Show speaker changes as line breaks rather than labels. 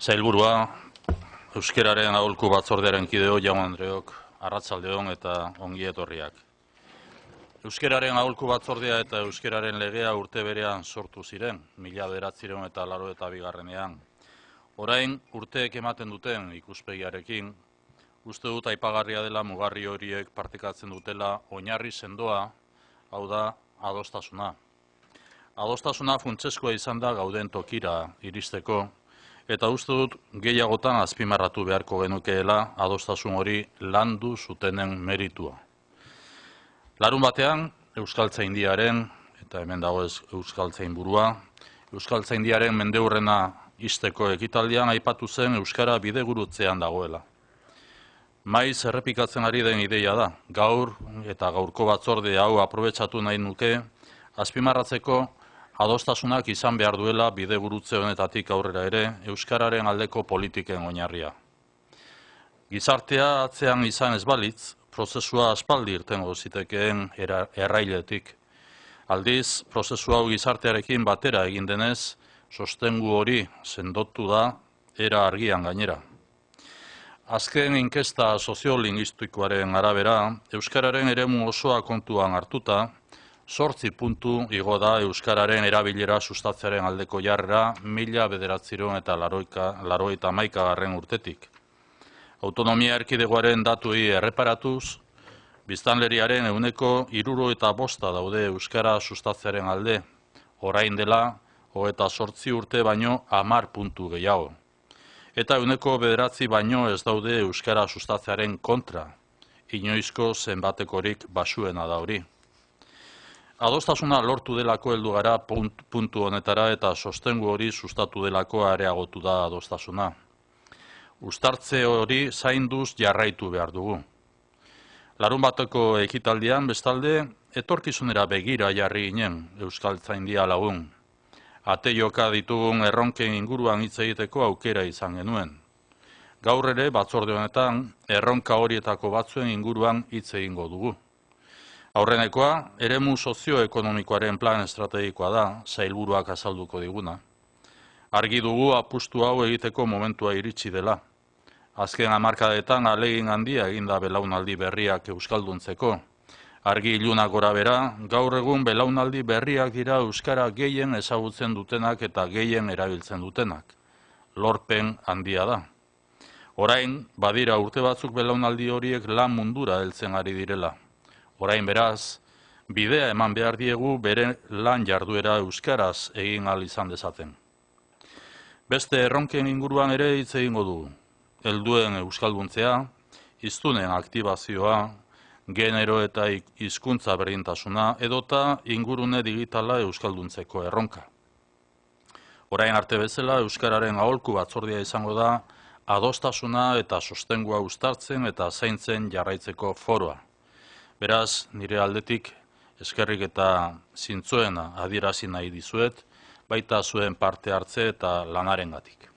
Sailburua, Euskararen Aholku Batzordearen kideo, Jaun-Andreok, arratsaldeon eta ongi etorriak. Euskararen Aholku Batzordea eta Euskararen Legea urte berean sortu ziren, 1982ean. Orain, urteek ematen duten ikuspegiarekin, uste dut aipagarria dela mugarri horiek partekatzen dutela oinarri sendoa, hau da, adostasuna. Adostasuna funtsezkoa izan da gauden tokira iristeko, eta uste dut gehiagotan azpimarratu beharko genukeela adostasun hori landu zutenen meritua. Larun batean, Euskaltzaindiaren, eta hemen dago Euskaltzainburua, Euskaltzaindiaren mendeurrena izteko ekitaldian aipatu zen Euskara bidegurutzean dagoela. Maiz errepikatzen ari den ideia da, gaur eta gaurko batzorde hau aprobetxatu nahi nuke, azpimarratzeko adostasunak izan behar duela bidegurutze honetatik aurrera ere Euskararen aldeko politiken oinarria. Gizartea atzean izan ez balitz, prozesua aspaldi irtengo zitekeen errailetik. Aldiz, prozesu hau gizartearekin batera egin denez, sostengu hori sendotu da era argian gainera. Azken inkesta soziolinguistikoaren arabera, Euskararen eremu osoa kontuan hartuta, 8 puntu igo da Euskararen erabilera sustatzearen aldeko jarrera 1981 urtetik. Autonomia erkidegoaren datuei erreparatuz, biztanleriaren 75% daude Euskara sustatzearen alde, orain dela 28 urte baino 10 puntu gehiago. Eta 9% baino ez daude Euskara sustatzearen kontra, inoizko zenbatekorik basuena da hori. Adostasuna lortu delako heldu gara puntu honetara eta sostengu hori sustatu delako areagotu da adostasuna. Uztartze hori zainduz jarraitu behar dugu. Larun bateko ekitaldian bestalde, etorkizunera begira jarri ginen Euskaltzaindia lagun. Ate joka ditugun erronken inguruan hitz egiteko aukera izan genuen. Gaur ere batzorde honetan erronka horietako batzuen inguruan hitz egingo dugu. Aurrenekoa, eremu sozioekonomikoaren plan estrategikoa da, sailburuak azalduko diguna. Argi dugu apustu hau egiteko momentua iritsi dela. Azken hamarkadetan ahalegin handia eginda belaunaldi berriak euskalduntzeko. Argi ilunak gorabehera, gaur egun belaunaldi berriak dira euskara gehien ezagutzen dutenak eta gehien erabiltzen dutenak. Lorpen handia da. Orain, badira urte batzuk belaunaldi horiek lan mundura heltzen ari direla. Orain beraz, bidea eman behar diegu bere lan jarduera euskaraz egin ahal izan dezaten. Beste erronken inguruan ere hitz egingo dugu. Helduen euskalduntzea, hiztunen aktibazioa, genero eta hizkuntza berdintasuna edota ingurune digitala euskalduntzeko erronka. Orain arte bezala Euskararen Aholku Batzordea izango da adostasuna eta sostengua uztartzen eta zaintzen jarraitzeko foroa. Beraz, nire aldetik eskerrik eta zintzoena adierazi nahi dizuet, baita zuen parte hartze eta lanarengatik.